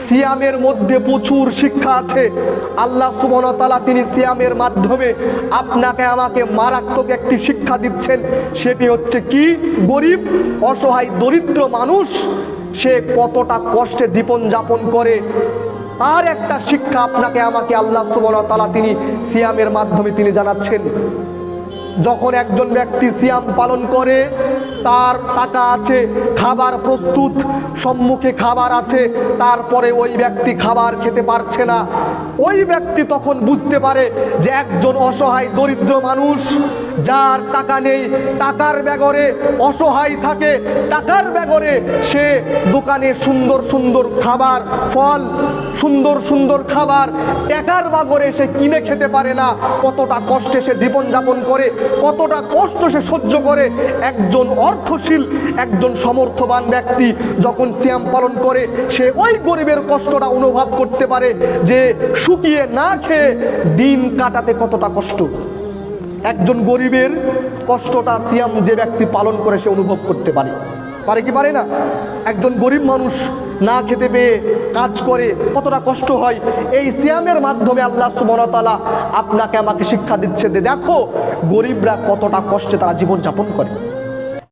সিয়ামের মধ্যে প্রচুর শিক্ষা আছে। আল্লাহ সুবহানাহু ওয়া তাআলা তিনি সিয়ামের মাধ্যমে আপনাকে আমাকে মারাত্মক একটি শিক্ষা দিচ্ছেন। সেটি হচ্ছে কি, গরিব অসহায় দরিদ্র মানুষ সে কতটা কষ্টে জীবন যাপন করে, তার একটা শিক্ষা আপনাকে আমাকে আল্লাহ সুবহানাহু ওয়া তাআলা তিনি সিয়ামের মাধ্যমে তিনি জানাচ্ছেন। যখন একজন ব্যক্তি সিয়াম পালন করে, তার টাকা আছে, খাবার প্রস্তুত, সম্মুখে খাবার আছে, তারপরে ওই ব্যক্তি খাবার খেতে পারছে না, ওই ব্যক্তি তখন বুঝতে পারে যে একজন অসহায় দরিদ্র মানুষ যার টাকা নেই, টাকার ব্যাগরে অসহায় থাকে, টাকার ব্যাগরে সে দোকানে সুন্দর সুন্দর খাবার, ফল, সুন্দর সুন্দর খাবার টাকার ব্যাগরে সে কিনে খেতে পারে না। কতটা কষ্টে সে জীবনযাপন করে, কতটা কষ্ট সে সহ্য করে। একজন অর্থশীল, একজন সমর্থবান ব্যক্তি যখন সিয়াম পালন করে, সে ওই গরিবের কষ্টটা অনুভব করতে পারে যে শুকিয়ে না খেয়ে দিন কাটাতে কতটা কষ্ট। একজন গরিবের কষ্টটা সিয়াম যে ব্যক্তি পালন করে সে অনুভব করতে পারে, পারে কি পারে না? একজন গরিব মানুষ না খেতে পেয়ে কাজ করে কতটা কষ্ট হয়। এই সিয়ামের মাধ্যমে আল্লাহ সুবহানাহু ওয়া তাআলা আপনাকে আমাকে শিক্ষা দিচ্ছে যে দেখো গরিবরা কতটা কষ্টে তারা জীবন যাপন করে।